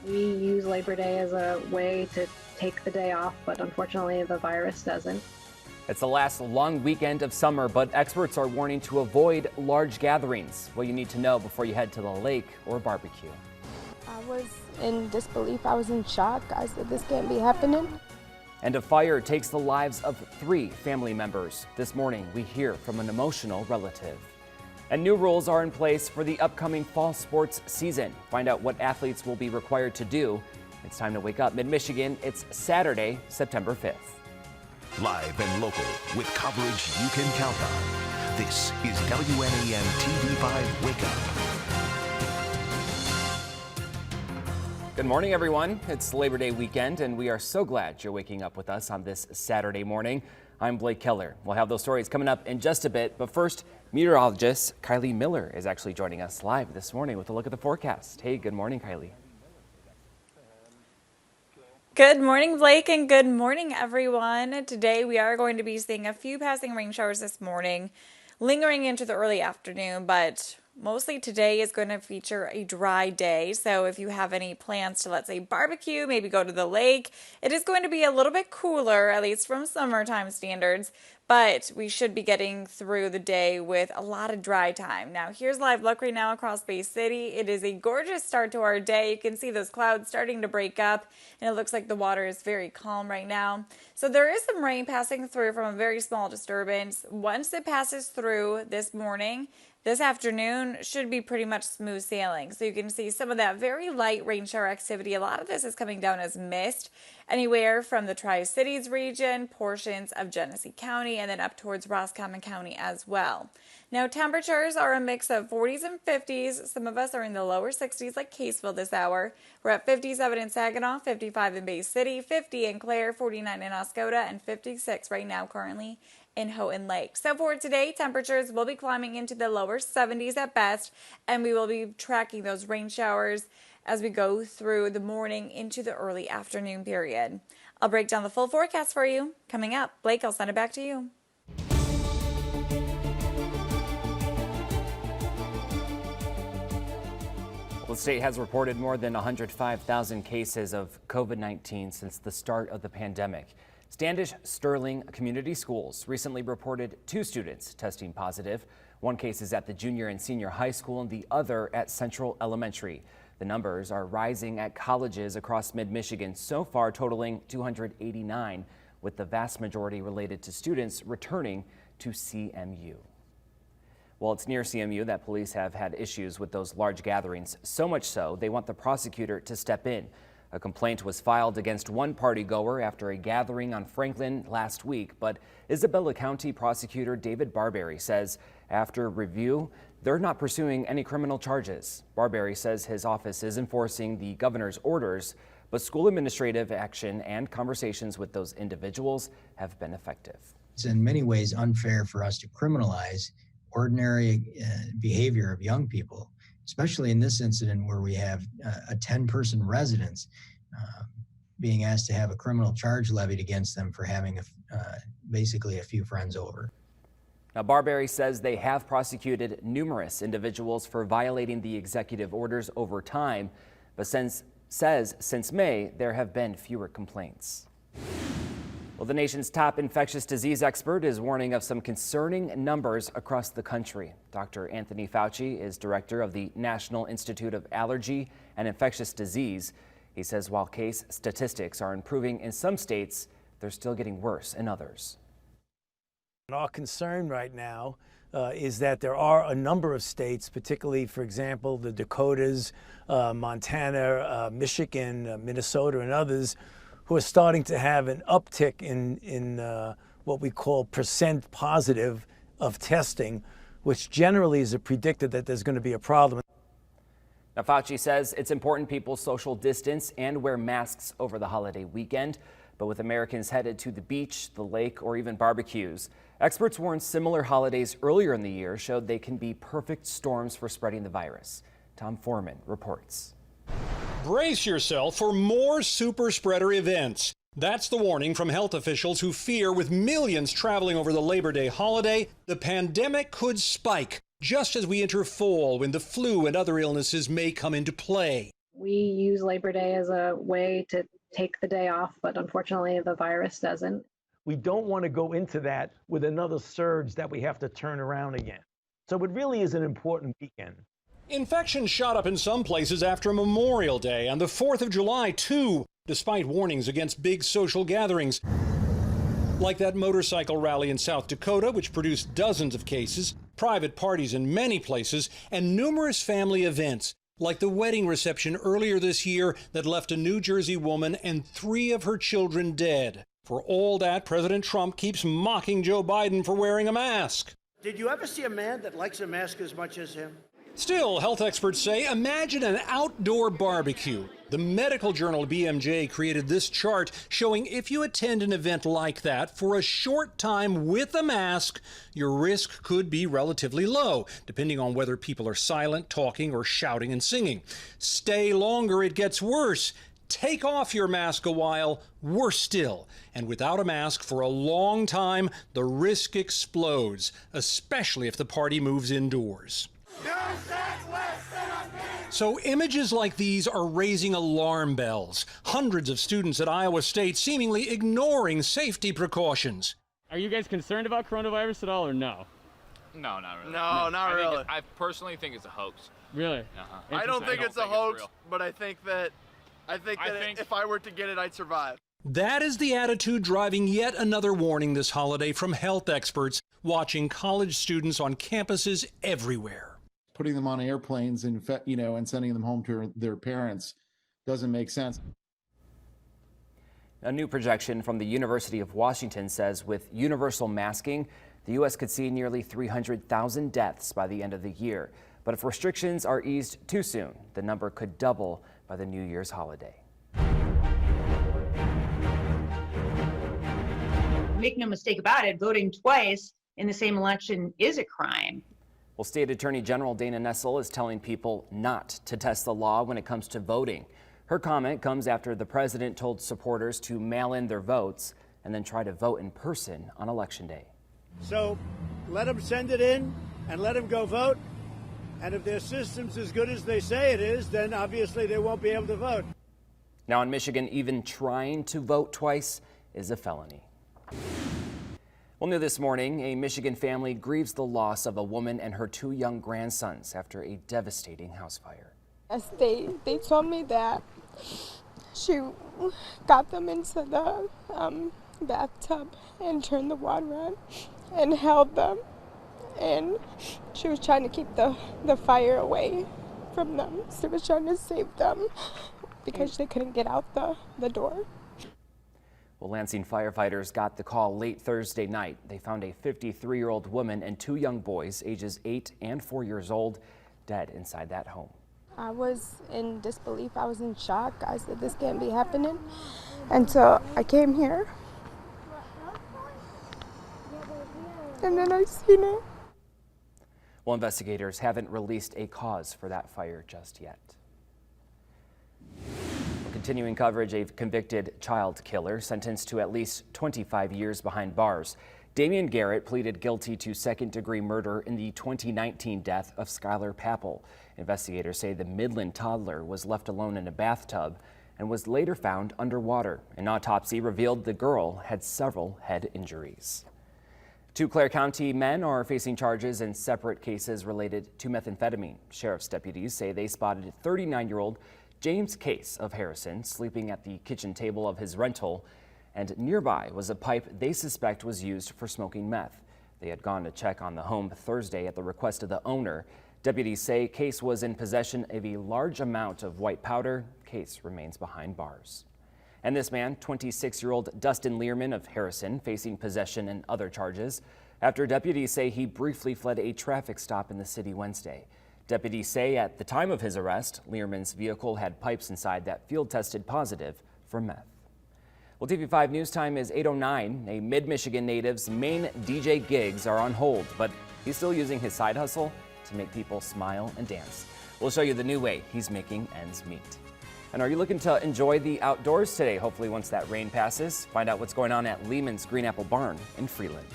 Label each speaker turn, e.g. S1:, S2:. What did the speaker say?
S1: We use Labor Day as a way to take the day off, but unfortunately the virus doesn't.
S2: It's the last long weekend of summer, but experts are warning to avoid large gatherings. What you need to know before you head to the lake or barbecue.
S3: I was in disbelief. I was in shock. I said, this can't be happening.
S2: And a fire takes the lives of 3 family members. This morning, we hear from an emotional relative. And new rules are in place for the upcoming fall sports season. Find out what athletes will be required to do. It's time to wake up. Mid-Michigan, it's Saturday, September 5th.
S4: Live and local with coverage you can count on. This is WNEMTV5 Wake Up.
S2: Good morning, everyone. It's Labor Day weekend, and we are so glad you're waking up with us on this Saturday morning. I'm Blake Keller. We'll have those stories coming up in just a bit, but first, meteorologist Kylie Miller is actually joining us live this morning with a look at the forecast. Hey, good morning, Kylie.
S5: Good morning, Blake, and good morning, everyone. Today we are going to be seeing a few passing rain showers this morning, lingering into the early afternoon, but mostly today is going to feature a dry day. So if you have any plans to, let's say, barbecue, maybe go to the lake, it is going to be a little bit cooler, at least from summertime standards, but we should be getting through the day with a lot of dry time. Now, here's live look right now across Bay City. It is a gorgeous start to our day. You can see those clouds starting to break up, and it looks like the water is very calm right now. So there is some rain passing through from a very small disturbance. Once it passes through this morning, this afternoon should be pretty much smooth sailing. So you can see some of that very light rain shower activity. A lot of this is coming down as mist, anywhere from the Tri-Cities region, portions of Genesee County, and then up towards Roscommon County as well. Now, temperatures are a mix of 40s and 50s. Some of us are in the lower 60s like Caseville this hour. We're at 57 in Saginaw, 55 in Bay City, 50 in Clare, 49 in Oscoda, and 56 right now currently in Houghton Lake. So for today, temperatures will be climbing into the lower 70s at best, and we will be tracking those rain showers as we go through the morning into the early afternoon period. I'll break down the full forecast for you coming up. Blake, I'll send it back to you.
S2: The state has reported more than 105,000 cases of COVID-19 since the start of the pandemic. Standish Sterling Community Schools recently reported 2 students testing positive. One case is at the junior and senior high school and the other at Central Elementary. The numbers are rising at colleges across mid-Michigan, so far totaling 289, with the vast majority related to students returning to CMU. Well, it's near CMU that police have had issues with those large gatherings, so much so they want the prosecutor to step in. A complaint was filed against one party goer after a gathering on Franklin last week, but Isabella County Prosecutor David Barberry says after review, they're not pursuing any criminal charges. Barberry says his office is enforcing the governor's orders, but school administrative action and conversations with those individuals have been effective.
S6: It's in many ways unfair for us to criminalize ordinary behavior of young people, especially in this incident where we have a 10-person residence being asked to have a criminal charge levied against them for having basically a few friends over.
S2: Now, Barberry says they have prosecuted numerous individuals for violating the executive orders over time, but says since May there have been fewer complaints. Well, the nation's top infectious disease expert is warning of some concerning numbers across the country. Dr. Anthony Fauci is director of the National Institute of Allergy and Infectious Disease. He says while case statistics are improving in some states, they're still getting worse in others.
S7: Our concern right now is that there are a number of states, particularly, for example, the Dakotas, Montana, Michigan, Minnesota, and others, who are starting to have an uptick in what we call percent positive of testing, which generally is a predictor that there's going to be a problem.
S2: Now, Fauci says it's important people social distance and wear masks over the holiday weekend. But with Americans headed to the beach, the lake, or even barbecues, experts warned similar holidays earlier in the year showed they can be perfect storms for spreading the virus. Tom Foreman reports.
S8: Brace yourself for more super spreader events. That's the warning from health officials who fear with millions traveling over the Labor Day holiday, the pandemic could spike just as we enter fall when the flu and other illnesses may come into play.
S1: We use Labor Day as a way to take the day off, but unfortunately the virus doesn't.
S9: We don't want to go into that with another surge that we have to turn around again. So it really is an important weekend.
S8: Infections shot up in some places after Memorial Day and the 4th of July, too, despite warnings against big social gatherings. Like that motorcycle rally in South Dakota, which produced dozens of cases, private parties in many places, and numerous family events, like the wedding reception earlier this year that left a New Jersey woman and 3 of her children dead. For all that, President Trump keeps mocking Joe Biden for wearing a mask.
S10: Did you ever see a man that likes a mask as much as him?
S8: Still, health experts say, imagine an outdoor barbecue. The medical journal BMJ created this chart showing if you attend an event like that for a short time with a mask, your risk could be relatively low, depending on whether people are silent, talking, or shouting and singing. Stay longer, it gets worse. Take off your mask a while, worse still. And without a mask for a long time, the risk explodes, especially if the party moves indoors. So images like these are raising alarm bells. Hundreds of students at Iowa State seemingly ignoring safety precautions.
S11: Are you guys concerned about coronavirus at all or no?
S12: No, not really.
S13: No, not really.
S12: I personally think it's a hoax.
S11: Really?
S12: Uh-huh.
S13: I don't think it's a hoax, but I think that if I were to get it, I'd survive.
S8: That is the attitude driving yet another warning this holiday from health experts watching college students on campuses everywhere.
S14: Putting them on airplanes and and sending them home to their parents doesn't make sense.
S2: A new projection from the University of Washington says with universal masking, the U.S. could see nearly 300,000 deaths by the end of the year. But if restrictions are eased too soon, the number could double by the New Year's holiday.
S15: Make no mistake about it, voting twice in the same election is a crime.
S2: Well, State Attorney General Dana Nessel is telling people not to test the law when it comes to voting. Her comment comes after the president told supporters to mail in their votes and then try to vote in person on Election Day.
S10: So let them send it in and let them go vote. And if their system's as good as they say it is, then obviously they won't be able to vote.
S2: Now in Michigan, even trying to vote twice is a felony. Well, new this morning, a Michigan family grieves the loss of a woman and her 2 young grandsons after a devastating house fire.
S3: Yes, they told me that she got them into the bathtub and turned the water on and held them. And she was trying to keep the fire away from them. She was trying to save them because they couldn't get out the door.
S2: Well, Lansing firefighters got the call late Thursday night. They found a 53-year-old woman and 2 young boys, ages 8 and 4 years old, dead inside that home.
S3: I was in disbelief. I was in shock. I said, this can't be happening. And so I came here. And then I seen it.
S2: Well, investigators haven't released a cause for that fire just yet. Continuing coverage, a convicted child killer sentenced to at least 25 years behind bars. Damian Garrett pleaded guilty to second-degree murder in the 2019 death of Skylar Papple. Investigators say the Midland toddler was left alone in a bathtub and was later found underwater. An autopsy revealed the girl had several head injuries. 2 Clare County men are facing charges in separate cases related to methamphetamine. Sheriff's deputies say they spotted 39-year-old James Case of Harrison sleeping at the kitchen table of his rental, and nearby was a pipe they suspect was used for smoking meth. They had gone to check on the home Thursday at the request of the owner. Deputies say Case was in possession of a large amount of white powder. Case remains behind bars. And this man, 26-year-old Dustin Learman of Harrison, facing possession and other charges after deputies say he briefly fled a traffic stop in the city Wednesday. Deputies say at the time of his arrest, Learman's vehicle had pipes inside that field tested positive for meth. Well, TV5 news time is 8:09. A mid-Michigan native's main DJ gigs are on hold, but he's still using his side hustle to make people smile and dance. We'll show you the new way he's making ends meet. And are you looking to enjoy the outdoors today? Hopefully once that rain passes. Find out what's going on at Lehman's Green Apple Barn in Freeland.